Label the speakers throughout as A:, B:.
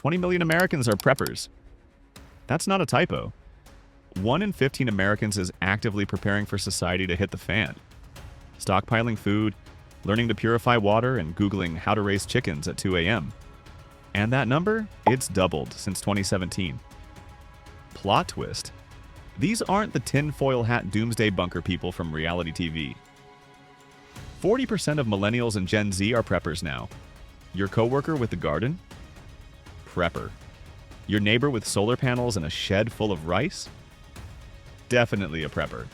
A: 20 million Americans are preppers. That's not a typo. 1 in 15 Americans is actively preparing for society to hit the fan. Stockpiling food, learning to purify water, and Googling how to raise chickens at 2 a.m. And that number? It's doubled since 2017. Plot twist. These aren't the tinfoil hat doomsday bunker people from reality TV. 40% of millennials and Gen Z are preppers now. Your coworker with the garden? Prepper. Your neighbor with solar panels and a shed full of rice? Definitely a prepper.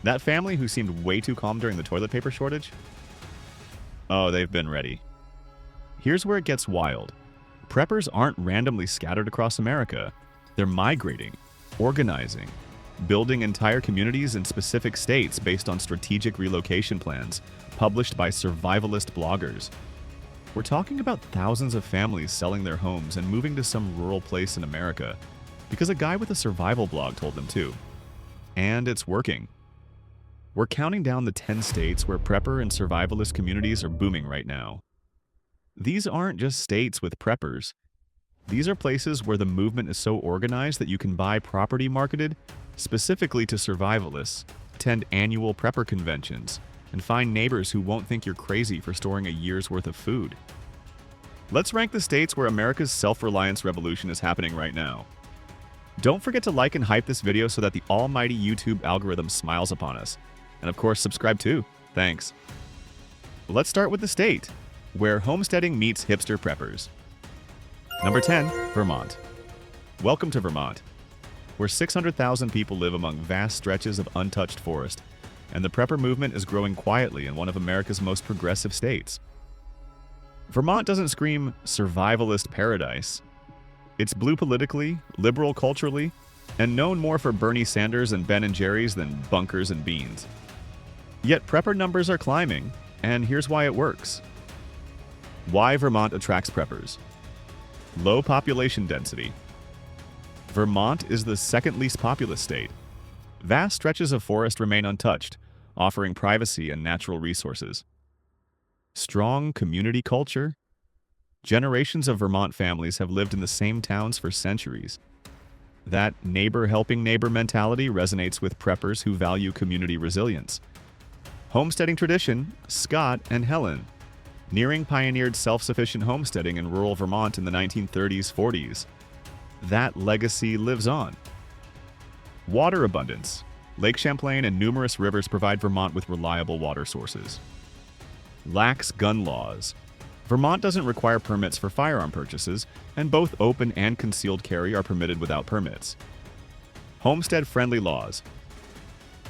A: That family who seemed way too calm during the toilet paper shortage? Oh, they've been ready. Here's where it gets wild. Preppers aren't randomly scattered across America. They're migrating, organizing, building entire communities in specific states based on strategic relocation plans published by survivalist bloggers. We're talking about thousands of families selling their homes and moving to some rural place in America because a guy with a survival blog told them to. And it's working. We're counting down the 10 states where prepper and survivalist communities are booming right now. These aren't just states with preppers. These are places where the movement is so organized that you can buy property marketed specifically to survivalists, attend annual prepper conventions, and find neighbors who won't think you're crazy for storing a year's worth of food. Let's rank the states where America's self-reliance revolution is happening right now. Don't forget to like and hype this video so that the almighty YouTube algorithm smiles upon us. And of course, subscribe too. Thanks. Let's start with the state where homesteading meets hipster preppers. Number 10, Vermont. Welcome to Vermont, where 600,000 people live among vast stretches of untouched forest, and the prepper movement is growing quietly in one of America's most progressive states. Vermont doesn't scream survivalist paradise. It's blue politically, liberal culturally, and known more for Bernie Sanders and Ben & Jerry's than bunkers and beans. Yet prepper numbers are climbing, and here's why it works. Why Vermont attracts preppers. Low population density. Vermont is the second least populous state. Vast stretches of forest remain untouched, offering privacy and natural resources. Strong community culture. Generations of Vermont families have lived in the same towns for centuries. That neighbor helping neighbor mentality resonates with preppers who value community resilience. Homesteading tradition, Scott and Helen. Nearing pioneered self-sufficient homesteading in rural Vermont in the 1930s-40s. That legacy lives on. Water abundance. Lake Champlain and numerous rivers provide Vermont with reliable water sources. Lax gun laws. Vermont doesn't require permits for firearm purchases, and both open and concealed carry are permitted without permits. Homestead-friendly laws.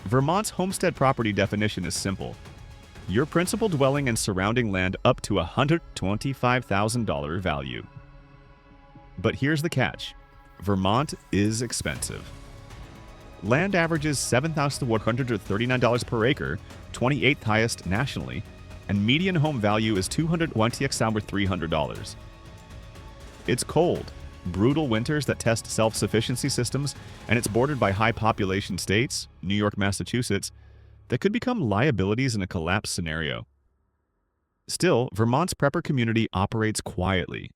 A: Vermont's homestead property definition is simple. Your principal dwelling and surrounding land up to $125,000 value. But here's the catch. Vermont is expensive. Land averages $7,139 per acre, 28th highest nationally, and median home value is $220,300. It's cold, brutal winters that test self-sufficiency systems, and it's bordered by high population states, New York, Massachusetts, that could become liabilities in a collapse scenario. Still, Vermont's prepper community operates quietly.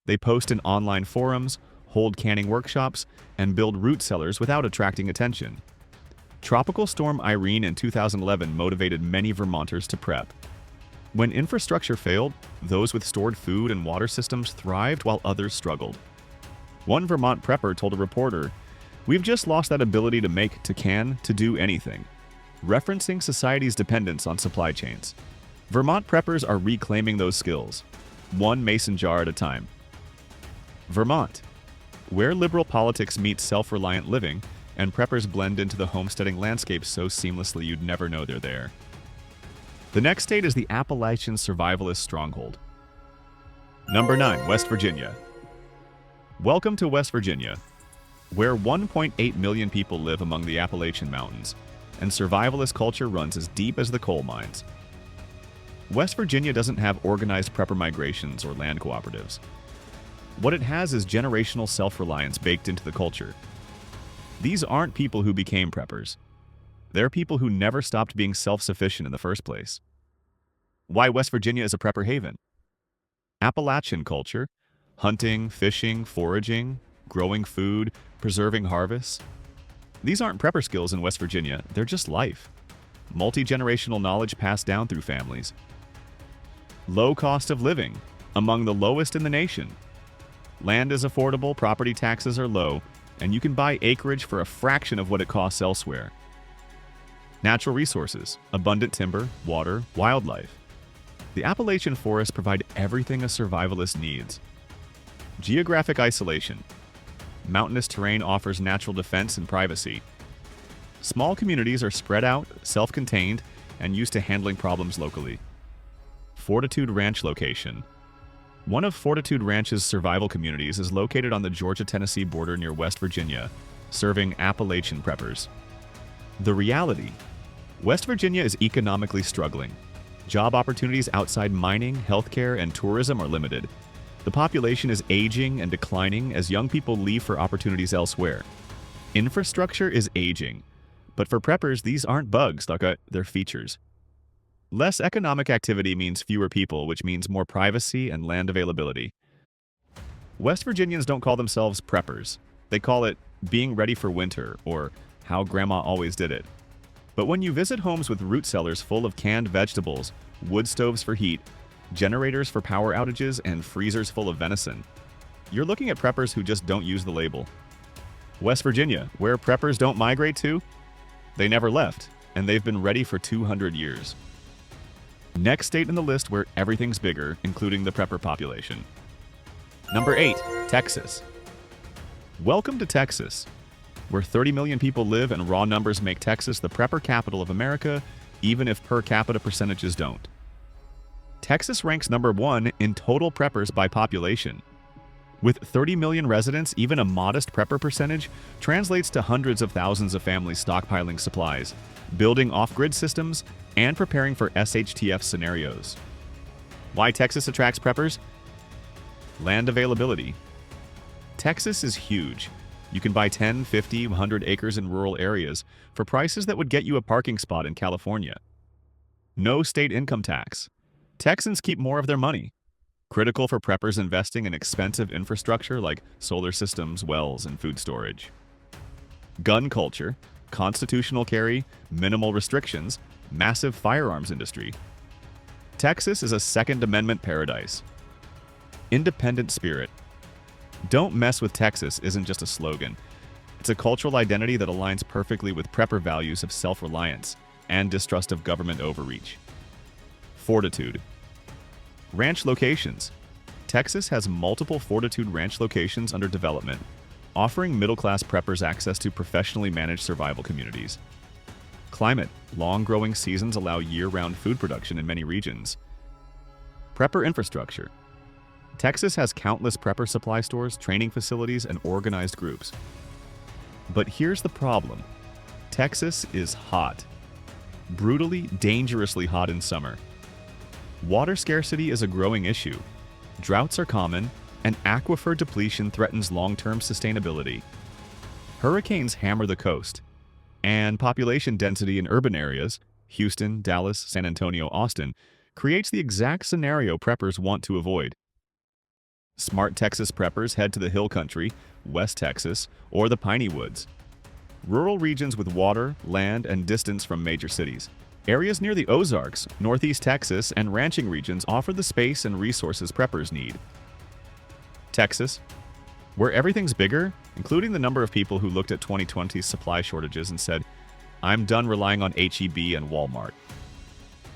A: They post in online forums, hold canning workshops, and build root cellars without attracting attention. Tropical Storm Irene in 2011 motivated many Vermonters to prep. When infrastructure failed, those with stored food and water systems thrived while others struggled. One Vermont prepper told a reporter, "We've just lost that ability to make, to can, to do anything," referencing society's dependence on supply chains. Vermont preppers are reclaiming those skills, one mason jar at a time. Vermont, where liberal politics meet self-reliant living, and preppers blend into the homesteading landscape so seamlessly you'd never know they're there. The next state is the Appalachian survivalist stronghold. Number 9, West Virginia. Welcome to West Virginia, where 1.8 million people live among the Appalachian Mountains, and survivalist culture runs as deep as the coal mines. West Virginia doesn't have organized prepper migrations or land cooperatives. What it has is generational self-reliance baked into the culture. These aren't people who became preppers. They're people who never stopped being self-sufficient in the first place. Why West Virginia is a prepper haven? Appalachian culture, Hunting, fishing, foraging, growing food, preserving harvests. These aren't prepper skills in West Virginia, they're just life. Multi-generational knowledge passed down through families. Low cost of living, among the lowest in the nation. Land is affordable, property taxes are low, and you can buy acreage for a fraction of what it costs elsewhere. Natural resources, abundant timber, water, wildlife. The Appalachian forests provide everything a survivalist needs. Geographic isolation. Mountainous terrain offers natural defense and privacy. Small communities are spread out, self-contained, and used to handling problems locally. Fortitude Ranch location. One of Fortitude Ranch's survival communities is located on the Georgia-Tennessee border near West Virginia, serving Appalachian preppers. The reality: West Virginia is economically struggling. Job opportunities outside mining, healthcare, and tourism are limited. The population is aging and declining as young people leave for opportunities elsewhere. Infrastructure is aging, but for preppers, these aren't bugs, they're features. Less economic activity means fewer people, which means more privacy and land availability. West Virginians don't call themselves preppers. They call it being ready for winter, or how grandma always did it. But when you visit homes with root cellars full of canned vegetables, wood stoves for heat, generators for power outages, and freezers full of venison, you're looking at preppers who just don't use the label. West Virginia, where preppers don't migrate to? They never left, and they've been ready for 200 years. Next state in the list where everything's bigger, including the prepper population. Number 8, Texas. Welcome to Texas, where 30 million people live and raw numbers make Texas the prepper capital of America, even if per capita percentages don't. Texas ranks number 1 in total preppers by population. With 30 million residents, even a modest prepper percentage translates to hundreds of thousands of families stockpiling supplies, building off-grid systems, and preparing for SHTF scenarios. Why Texas attracts preppers? Land availability. Texas is huge. You can buy 10, 50, 100 acres in rural areas for prices that would get you a parking spot in California. No state income tax. Texans keep more of their money. Critical for preppers investing in expensive infrastructure like solar systems, wells, and food storage. Gun culture, constitutional carry, minimal restrictions, massive firearms industry. Texas is a Second Amendment paradise. Independent spirit. Don't mess with Texas isn't just a slogan. It's a cultural identity that aligns perfectly with prepper values of self-reliance and distrust of government overreach. Fortitude. Ranch locations. Texas has multiple Fortitude Ranch locations under development, offering middle-class preppers access to professionally managed survival communities. Climate. Long growing seasons allow year-round food production in many regions. Prepper infrastructure. Texas has countless prepper supply stores, training facilities, and organized groups. But here's the problem. Texas is hot. Brutally, dangerously hot in summer. Water scarcity is a growing issue. Droughts are common, and aquifer depletion threatens long-term sustainability. Hurricanes hammer the coast, and population density in urban areas, Houston, Dallas, San Antonio, Austin, creates the exact scenario preppers want to avoid. Smart Texas preppers head to the Hill Country, West Texas, or the Piney Woods. Rural regions with water, land, and distance from major cities. Areas near the Ozarks, Northeast Texas, and ranching regions offer the space and resources preppers need. Texas, where everything's bigger, including the number of people who looked at 2020's supply shortages and said, "I'm done relying on H-E-B and Walmart."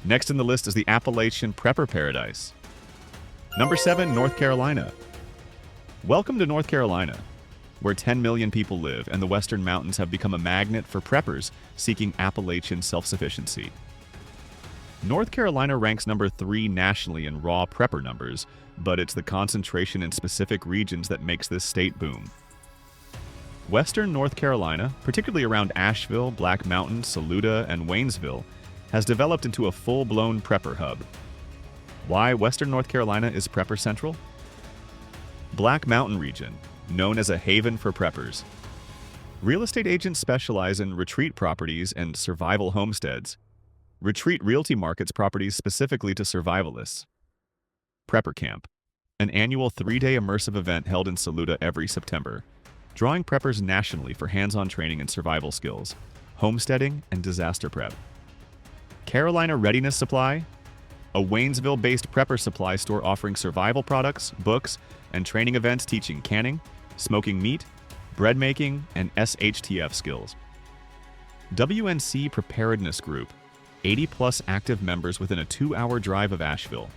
A: Next in the list is the Appalachian prepper paradise. Number 7, North Carolina. Welcome to North Carolina, where 10 million people live and the Western Mountains have become a magnet for preppers seeking Appalachian self-sufficiency. North Carolina ranks number 3 nationally in raw prepper numbers, but it's the concentration in specific regions that makes this state boom. Western North Carolina, particularly around Asheville, Black Mountain, Saluda, and Waynesville, has developed into a full-blown prepper hub. Why Western North Carolina is prepper central? Black Mountain region, known as a haven for preppers. Real estate agents specialize in retreat properties and survival homesteads. Retreat realty markets properties specifically to survivalists. Prepper camp. an annual 3-day immersive event held in Saluda every September, drawing preppers nationally for hands-on training in survival skills, homesteading, and disaster prep. Carolina Readiness Supply, a Waynesville-based prepper supply store offering survival products, books, and training events teaching canning, smoking meat, bread making, and SHTF skills. WNC Preparedness Group, 80-plus active members within a 2-hour drive of Asheville.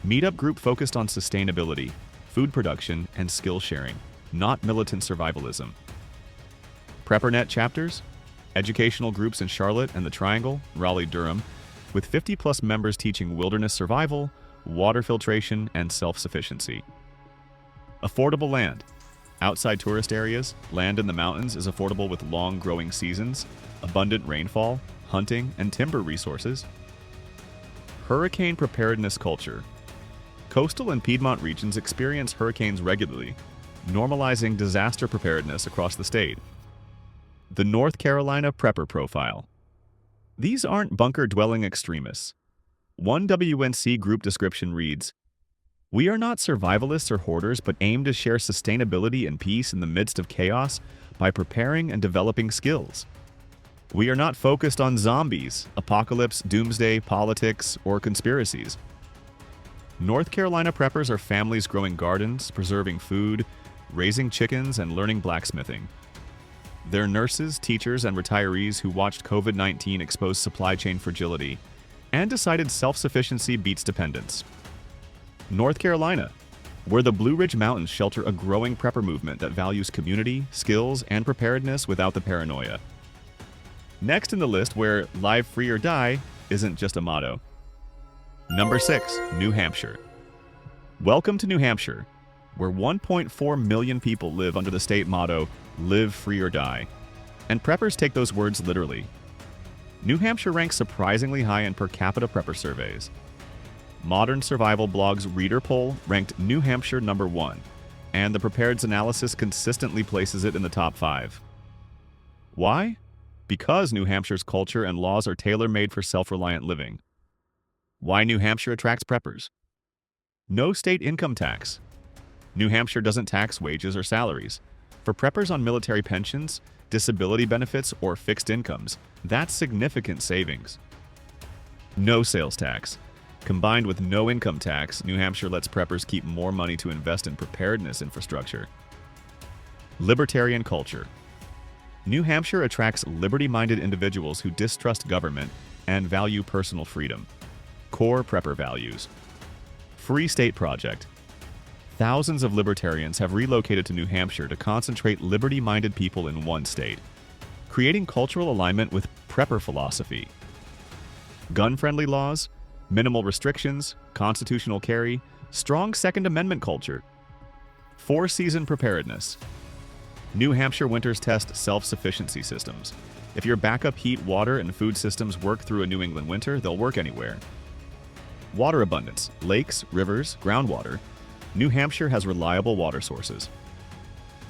A: Meetup group focused on sustainability, food production, and skill sharing, not militant survivalism. PrepperNet chapters, educational groups in Charlotte and the Triangle, Raleigh-Durham, with 50-plus members teaching wilderness survival, water filtration, and self-sufficiency. Affordable land. Outside tourist areas, land in the mountains is affordable with long growing seasons, abundant rainfall, hunting, and timber resources. Hurricane preparedness culture. Coastal and Piedmont regions experience hurricanes regularly, normalizing disaster preparedness across the state. The North Carolina Prepper Profile. These aren't bunker-dwelling extremists. One WNC group description reads, "We are not survivalists or hoarders, but aim to share sustainability and peace in the midst of chaos by preparing and developing skills. We are not focused on zombies, apocalypse, doomsday, politics, or conspiracies." North Carolina preppers are families growing gardens, preserving food, raising chickens, and learning blacksmithing. They're nurses, teachers, and retirees who watched COVID-19 expose supply chain fragility and decided self-sufficiency beats dependence. North Carolina, where the Blue Ridge Mountains shelter a growing prepper movement that values community, skills, and preparedness without the paranoia. Next in the list, where live free or die isn't just a motto. Number 6, New Hampshire. Welcome to New Hampshire, where 1.4 million people live under the state motto, live free or die. And preppers take those words literally. New Hampshire ranks surprisingly high in per capita prepper surveys. Modern Survival Blog's reader poll ranked New Hampshire number 1, and the Preparedness analysis consistently places it in the top 5. Why? Because New Hampshire's culture and laws are tailor-made for self-reliant living. Why New Hampshire attracts preppers? No state income tax. New Hampshire doesn't tax wages or salaries. For preppers on military pensions, disability benefits, or fixed incomes, that's significant savings. No sales tax. Combined with no income tax, New Hampshire lets preppers keep more money to invest in preparedness infrastructure. Libertarian culture. New Hampshire attracts liberty-minded individuals who distrust government and value personal freedom. Core prepper values. Free State Project. Thousands of libertarians have relocated to New Hampshire to concentrate liberty-minded people in one state, creating cultural alignment with prepper philosophy. Gun-friendly laws, minimal restrictions, constitutional carry, strong Second Amendment culture. 4-season preparedness. New Hampshire winters test self-sufficiency systems. If your backup heat, water, and food systems work through a New England winter, they'll work anywhere. Water abundance, lakes, rivers, groundwater. New Hampshire has reliable water sources.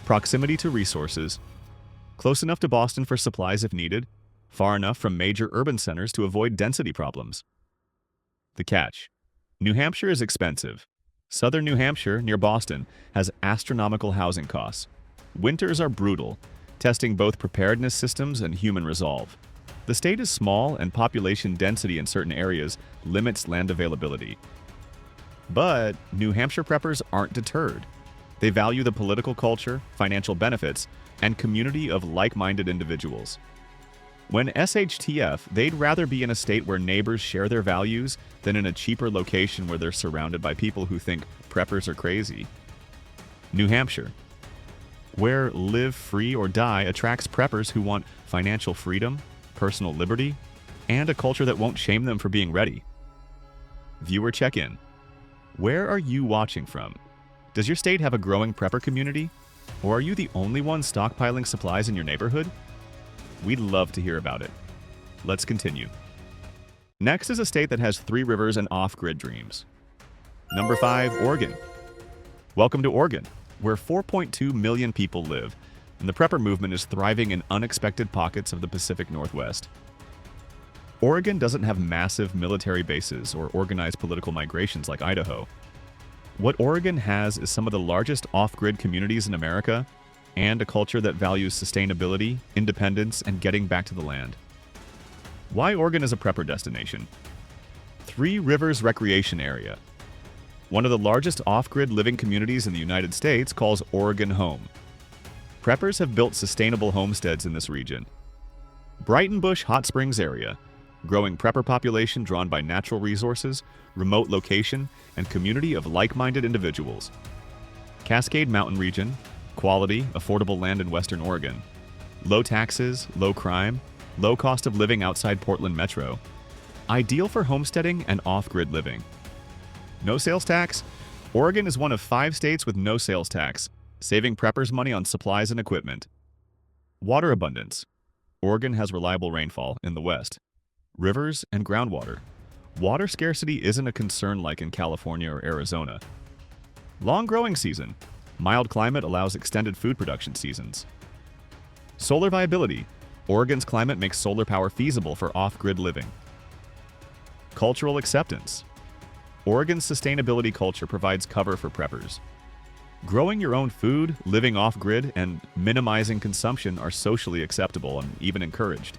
A: Proximity to resources. Close enough to Boston for supplies if needed, far enough from major urban centers to avoid density problems. The catch. New Hampshire is expensive. Southern New Hampshire, near Boston, has astronomical housing costs. Winters are brutal, testing both preparedness systems and human resolve. The state is small, and population density in certain areas limits land availability. But New Hampshire preppers aren't deterred. They value the political culture, financial benefits, and community of like-minded individuals. When SHTF, they'd rather be in a state where neighbors share their values than in a cheaper location where they're surrounded by people who think preppers are crazy. New Hampshire, where live free or die attracts preppers who want financial freedom, personal liberty, and a culture that won't shame them for being ready. Viewer check-in. Where are you watching from? Does your state have a growing prepper community? Or are you the only one stockpiling supplies in your neighborhood? We'd love to hear about it. Let's continue. Next is a state that has 3 rivers and off-grid dreams. Number 5, Oregon. Welcome to Oregon, where 4.2 million people live, and the prepper movement is thriving in unexpected pockets of the Pacific Northwest. Oregon doesn't have massive military bases or organized political migrations like Idaho. What Oregon has is some of the largest off-grid communities in America and a culture that values sustainability, independence, and getting back to the land. Why Oregon is a prepper destination? Three Rivers Recreation Area. One of the largest off-grid living communities in the United States calls Oregon home. Preppers have built sustainable homesteads in this region. Brighton Bush Hot Springs area. Growing prepper population drawn by natural resources, remote location, and community of like-minded individuals. Cascade Mountain region. Quality, affordable land in Western Oregon. Low taxes, low crime, low cost of living outside Portland Metro. Ideal for homesteading and off-grid living. No sales tax? Oregon is one of 5 states with no sales tax, saving preppers money on supplies and equipment. Water abundance. Oregon has reliable rainfall in the west. Rivers and groundwater. Water scarcity isn't a concern like in California or Arizona. Long growing season. Mild climate allows extended food production seasons. Solar viability. Oregon's climate makes solar power feasible for off-grid living. Cultural acceptance. Oregon's sustainability culture provides cover for preppers. Growing your own food, living off-grid, and minimizing consumption are socially acceptable and even encouraged.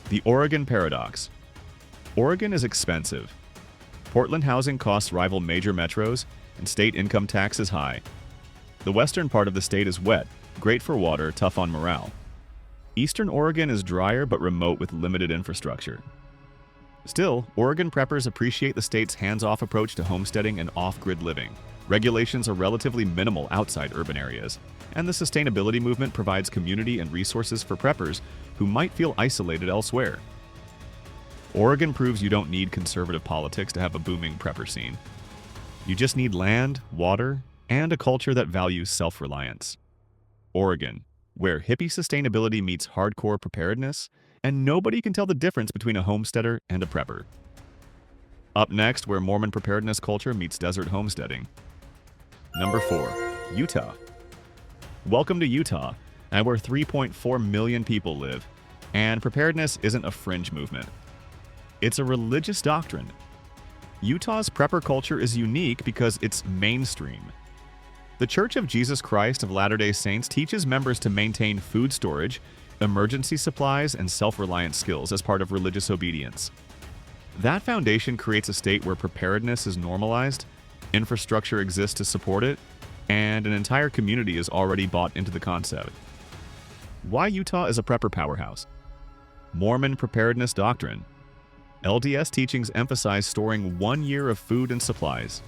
A: The Oregon paradox. Oregon is expensive. Portland housing costs rival major metros, and state income tax is high. The western part of the state is wet, great for water, tough on morale. Eastern Oregon is drier but remote with limited infrastructure. Still, Oregon preppers appreciate the state's hands-off approach to homesteading and off-grid living. Regulations are relatively minimal outside urban areas, and the sustainability movement provides community and resources for preppers who might feel isolated elsewhere. Oregon proves you don't need conservative politics to have a booming prepper scene. You just need land, water, and a culture that values self-reliance. Oregon, where hippie sustainability meets hardcore preparedness, and nobody can tell the difference between a homesteader and a prepper. Up next, where Mormon preparedness culture meets desert homesteading. Number 4. Utah. Welcome to Utah, and where 3.4 million people live, and preparedness isn't a fringe movement. It's a religious doctrine. Utah's prepper culture is unique because it's mainstream. The Church of Jesus Christ of Latter-day Saints teaches members to maintain food storage, emergency supplies, and self-reliance skills as part of religious obedience. That foundation creates a state where preparedness is normalized, infrastructure exists to support it, and an entire community is already bought into the concept. Why Utah is a prepper powerhouse? Mormon preparedness doctrine. LDS teachings emphasize storing 1 year of food and supplies.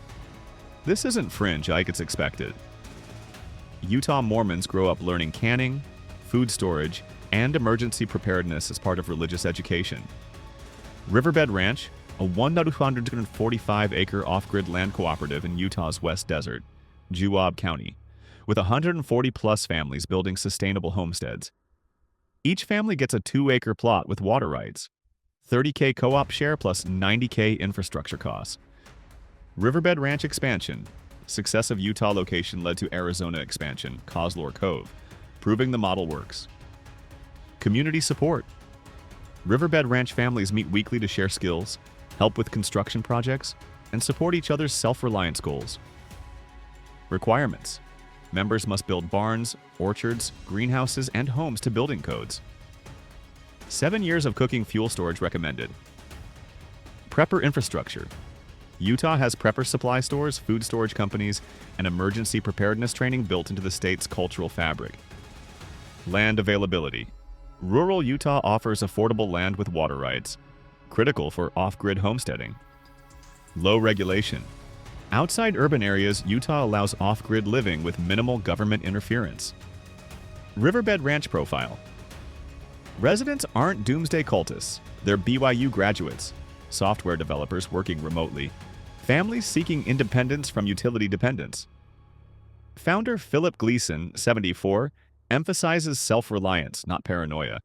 A: This isn't fringe like it's expected. Utah Mormons grow up learning canning, food storage, and emergency preparedness as part of religious education. Riverbed Ranch, a 1,245-acre off-grid land cooperative in Utah's West Desert, Juab County, with 140-plus families building sustainable homesteads. Each family gets a 2-acre plot with water rights, $30K co-op share plus $90K infrastructure costs. Riverbed Ranch expansion. Success of Utah location led to Arizona expansion, Coslor Cove, proving the model works. Community support. Riverbed Ranch families meet weekly to share skills, help with construction projects, and support each other's self-reliance goals. Requirements. Members must build barns, orchards, greenhouses, and homes to building codes. 7 years of cooking fuel storage recommended. Prepper infrastructure. Utah has prepper supply stores, food storage companies, and emergency preparedness training built into the state's cultural fabric. Land availability. Rural Utah offers affordable land with water rights, critical for off-grid homesteading. Low regulation. Outside urban areas, Utah allows off-grid living with minimal government interference. Riverbed Ranch profile. Residents aren't doomsday cultists. They're BYU graduates, software developers working remotely, families seeking independence from utility dependence. Founder Philip Gleason, 74, emphasizes self-reliance, not paranoia.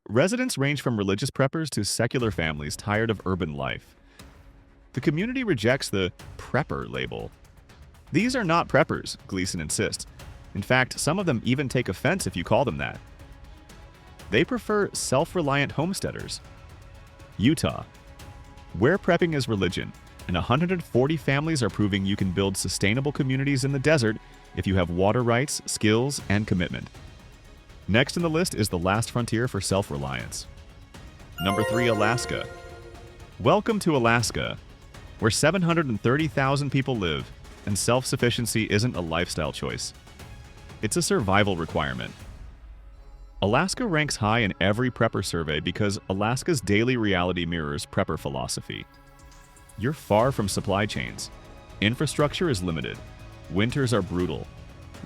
A: Residents range from religious preppers to secular families tired of urban life. The community rejects the prepper label. These are not preppers, Gleason insists. In fact, some of them even take offense if you call them that. They prefer self-reliant homesteaders. Utah, where prepping is religion, and 140 families are proving you can build sustainable communities in the desert if you have water rights, skills, and commitment. Next in the list is the last frontier for self-reliance. Number 3, Alaska. Welcome to Alaska, where 730,000 people live, and self-sufficiency isn't a lifestyle choice. It's a survival requirement. Alaska ranks high in every prepper survey because Alaska's daily reality mirrors prepper philosophy. You're far from supply chains. Infrastructure is limited. Winters are brutal.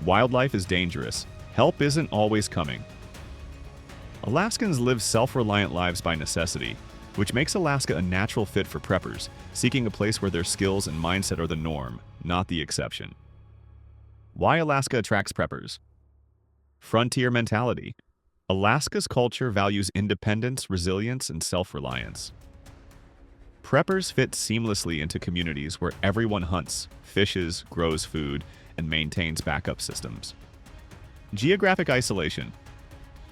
A: Wildlife is dangerous. Help isn't always coming. Alaskans live self-reliant lives by necessity, which makes Alaska a natural fit for preppers, seeking a place where their skills and mindset are the norm, not the exception. Why Alaska attracts preppers? Frontier mentality. Alaska's culture values independence, resilience, and self-reliance. Preppers fit seamlessly into communities where everyone hunts, fishes, grows food, and maintains backup systems. Geographic isolation.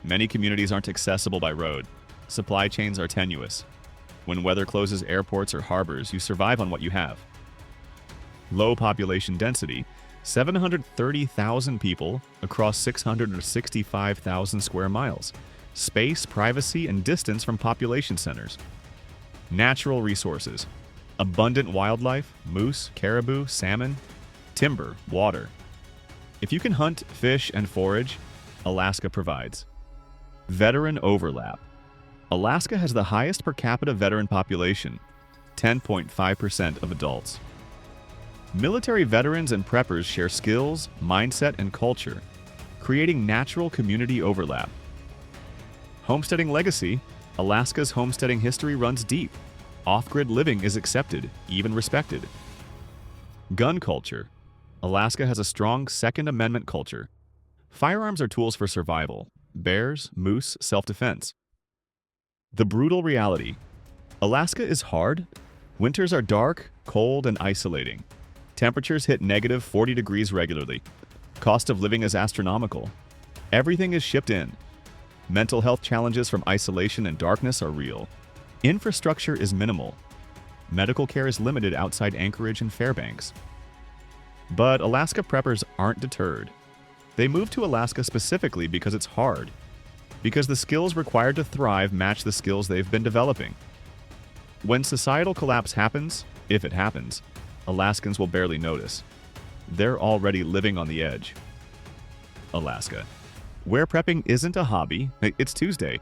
A: Many communities aren't accessible by road. Supply chains are tenuous. When weather closes airports or harbors, you survive on what you have. Low population density. 730,000 people across 665,000 square miles. Space, privacy, and distance from population centers. Natural resources. Abundant wildlife, moose, caribou, salmon, timber, water. If you can hunt, fish, and forage, Alaska provides. Veteran overlap. Alaska has the highest per capita veteran population, 10.5% of adults. Military veterans and preppers share skills, mindset, and culture, creating natural community overlap. Homesteading legacy. Alaska's homesteading history runs deep. Off-grid living is accepted, even respected. Gun culture. Alaska has a strong Second Amendment culture. Firearms are tools for survival. Bears, moose, self-defense. The brutal reality. Alaska is hard. Winters are dark, cold, and isolating. Temperatures hit negative 40 degrees regularly. Cost of living is astronomical. Everything is shipped in. Mental health challenges from isolation and darkness are real. Infrastructure is minimal. Medical care is limited outside Anchorage and Fairbanks. But Alaska preppers aren't deterred. They move to Alaska specifically because it's hard, because the skills required to thrive match the skills they've been developing. When societal collapse happens, if it happens, Alaskans will barely notice. They're already living on the edge. Alaska, where prepping isn't a hobby, it's Tuesday.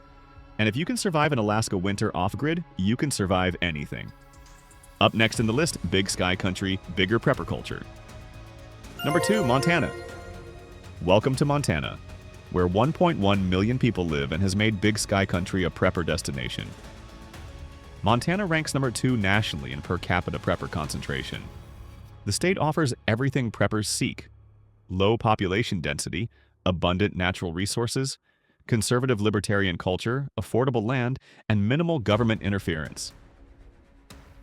A: And if you can survive an Alaska winter off-grid, you can survive anything. Up next in the list, Big Sky Country, Bigger Prepper Culture. Number 2, Montana. Welcome to Montana, where 1.1 million people live and has made Big Sky Country a prepper destination. Montana ranks number 2 nationally in per capita prepper concentration. The state offers everything preppers seek: low population density, abundant natural resources, conservative libertarian culture, affordable land, and minimal government interference.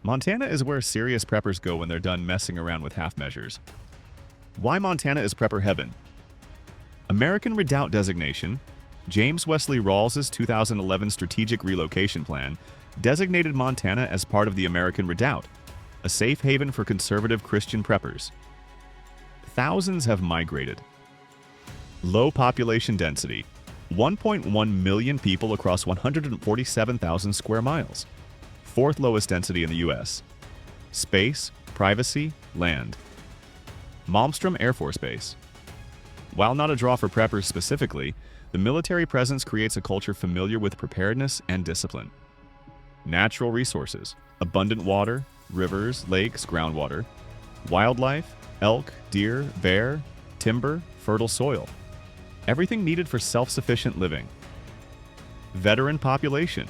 A: Montana is where serious preppers go when they're done messing around with half measures. Why Montana is prepper heaven? American Redoubt designation. James Wesley Rawls's 2011 strategic relocation plan designated Montana as part of the American Redoubt, a safe haven for conservative Christian preppers. Thousands have migrated. Low population density. 1.1 million people across 147,000 square miles. 4th lowest density in the U.S. Space, privacy, land. Malmstrom Air Force Base. While not a draw for preppers specifically, the military presence creates a culture familiar with preparedness and discipline. Natural resources. Abundant water, rivers, lakes, groundwater. Wildlife, elk, deer, bear, timber, fertile soil. Everything needed for self-sufficient living. Veteran population.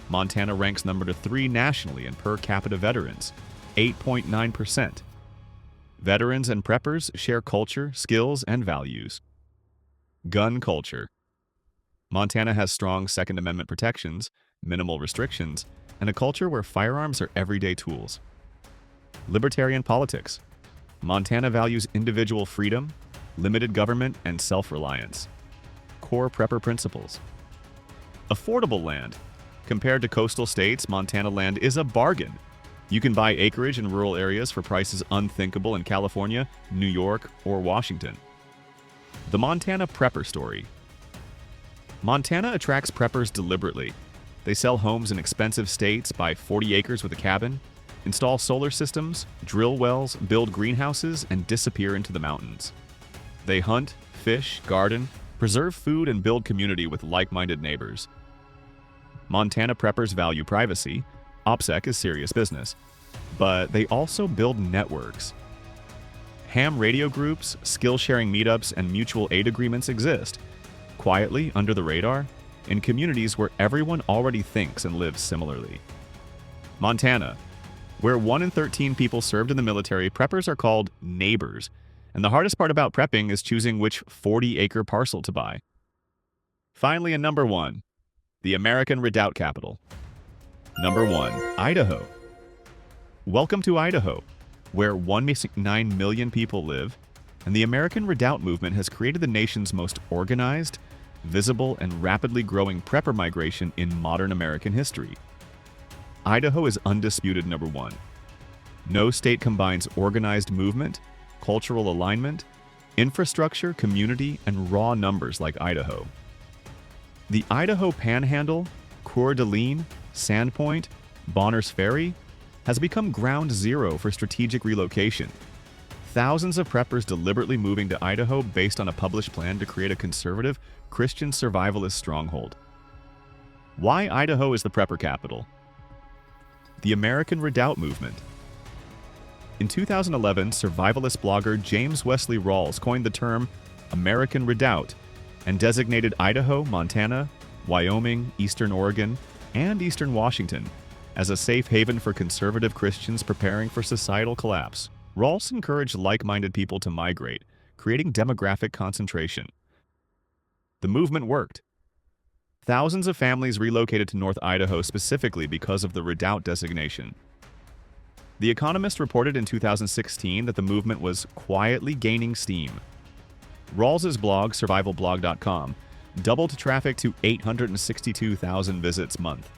A: Montana ranks number 3 nationally in per capita veterans, 8.9%. Veterans and preppers share culture, skills, and values. Gun culture. Montana has strong Second Amendment protections, minimal restrictions, and a culture where firearms are everyday tools. Libertarian politics. Montana values individual freedom, limited government, and self-reliance. Core prepper principles. Affordable land. Compared to coastal states, Montana land is a bargain. You can buy acreage in rural areas for prices unthinkable in California, New York, or Washington. The Montana Prepper Story. Montana attracts preppers deliberately. They sell homes in expensive states, buy 40 acres with a cabin, install solar systems, drill wells, build greenhouses, and disappear into the mountains. They hunt, fish, garden, preserve food, and build community with like-minded neighbors. Montana preppers value privacy. OPSEC is serious business. But they also build networks. Ham radio groups, skill-sharing meetups, and mutual aid agreements exist, quietly under the radar, in communities where everyone already thinks and lives similarly. Montana, where 1 in 13 people served in the military, preppers are called neighbors, and the hardest part about prepping is choosing which 40-acre parcel to buy. Finally, in number 1, the American Redoubt capital. Number 1, Idaho. Welcome to Idaho, where 1.9 million people live, and the American Redoubt movement has created the nation's most organized, visible, and rapidly growing prepper migration in modern American history. Idaho is undisputed number 1. No state combines organized movement, cultural alignment, infrastructure, community, and raw numbers like Idaho. The Idaho Panhandle, Coeur d'Alene, Sandpoint, Bonners Ferry has become ground zero for strategic relocation. Thousands of preppers deliberately moving to Idaho based on a published plan to create a conservative, Christian survivalist stronghold. Why Idaho is the prepper capital? The American Redoubt movement. In 2011, survivalist blogger James Wesley Rawls coined the term American Redoubt and designated Idaho, Montana, Wyoming, Eastern Oregon, and Eastern Washington as a safe haven for conservative Christians preparing for societal collapse. Rawls encouraged like-minded people to migrate, creating demographic concentration. The movement worked. Thousands of families relocated to North Idaho specifically because of the Redoubt designation. The Economist reported in 2016 that the movement was quietly gaining steam. Rawls's blog, survivalblog.com, doubled traffic to 862,000 visits a month.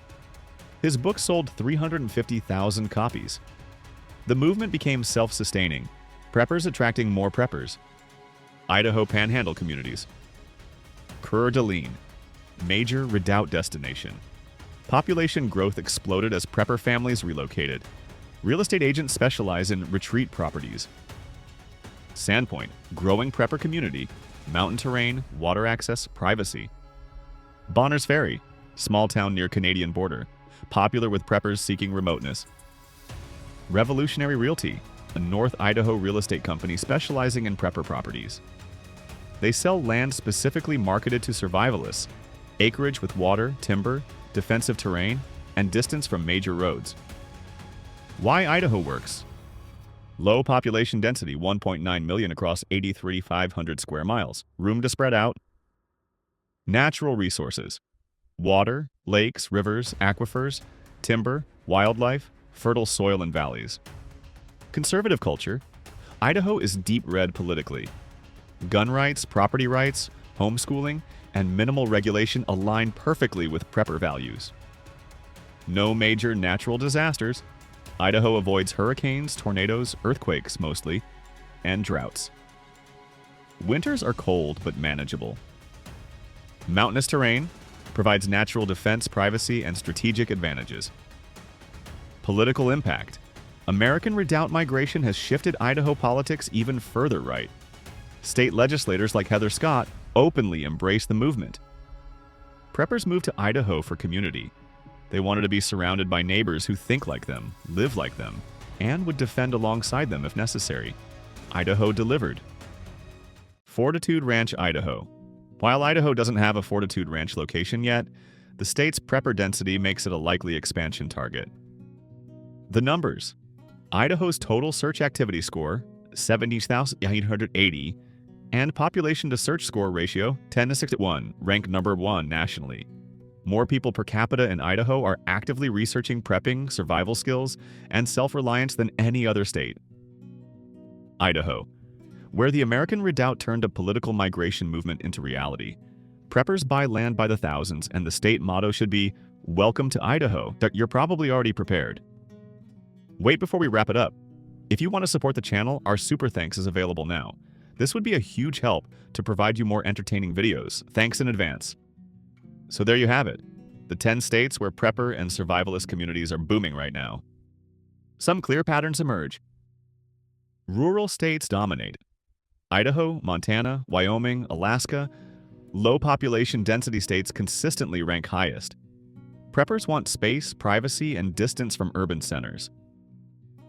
A: His book sold 350,000 copies. The movement became self-sustaining, preppers attracting more preppers. Idaho Panhandle communities. Coeur d'Alene, major redoubt destination. Population growth exploded as prepper families relocated. Real estate agents specialize in retreat properties. Sandpoint, growing prepper community, mountain terrain, water access, privacy. Bonners Ferry, small town near Canadian border, popular with preppers seeking remoteness. Revolutionary Realty, a North Idaho real estate company specializing in prepper properties. They sell land specifically marketed to survivalists, acreage with water, timber, defensive terrain, and distance from major roads. Why Idaho works? Low population density, 1.9 million across 8,350 square miles. Room to spread out. Natural resources. Water, lakes, rivers, aquifers, timber, wildlife, fertile soil and valleys. Conservative culture. Idaho is deep red politically. Gun rights, property rights, homeschooling, and minimal regulation align perfectly with prepper values. No major natural disasters. Idaho avoids hurricanes, tornadoes, earthquakes mostly, and droughts. Winters are cold but manageable. Mountainous terrain provides natural defense, privacy, and strategic advantages. Political impact. American Redoubt migration has shifted Idaho politics even further right. State legislators like Heather Scott openly embrace the movement. Preppers moved to Idaho for community. They wanted to be surrounded by neighbors who think like them, live like them, and would defend alongside them if necessary. Idaho delivered. Fortitude Ranch, Idaho. While Idaho doesn't have a Fortitude Ranch location yet, the state's prepper density makes it a likely expansion target. The numbers. Idaho's total search activity score, 70,880, and population to search score ratio, 10:6:1, rank number 1 nationally. More people per capita in Idaho are actively researching prepping, survival skills, and self-reliance than any other state. Idaho, where the American Redoubt turned a political migration movement into reality. Preppers buy land by the thousands, and the state motto should be, "Welcome to Idaho." You're probably already prepared. Wait before we wrap it up. If you want to support the channel, our super thanks is available now. This would be a huge help to provide you more entertaining videos. Thanks in advance. So there you have it. The 10 states where prepper and survivalist communities are booming right now. Some clear patterns emerge. Rural states dominate. Idaho, Montana, Wyoming, Alaska, low population density states consistently rank highest. Preppers want space, privacy, and distance from urban centers.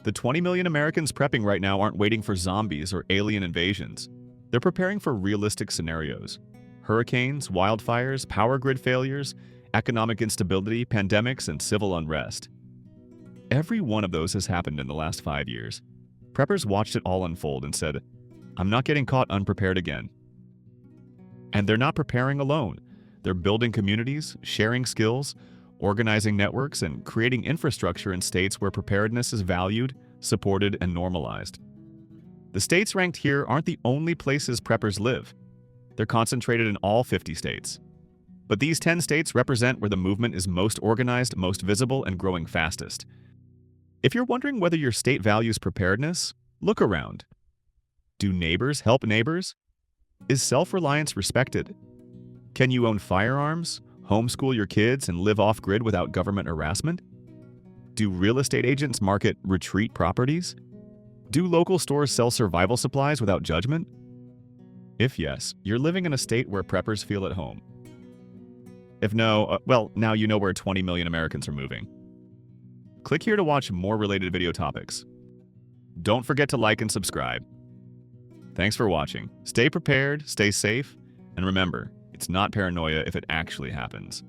A: The 20 million Americans prepping right now aren't waiting for zombies or alien invasions. They're preparing for realistic scenarios. Hurricanes, wildfires, power grid failures, economic instability, pandemics, and civil unrest. Every one of those has happened in the last 5 years. Preppers watched it all unfold and said, "I'm not getting caught unprepared again." And they're not preparing alone. They're building communities, sharing skills, organizing networks, and creating infrastructure in states where preparedness is valued, supported, and normalized. The states ranked here aren't the only places preppers live. They're concentrated in all 50 states. But these 10 states represent where the movement is most organized, most visible, and growing fastest. If you're wondering whether your state values preparedness, look around. Do neighbors help neighbors? Is self-reliance respected? Can you own firearms, homeschool your kids, and live off-grid without government harassment? Do real estate agents market retreat properties? Do local stores sell survival supplies without judgment? If yes, you're living in a state where preppers feel at home. If no, well, now you know where 20 million Americans are moving. Click here to watch more related video topics. Don't forget to like and subscribe. Thanks for watching. Stay prepared, stay safe, and remember, it's not paranoia if it actually happens.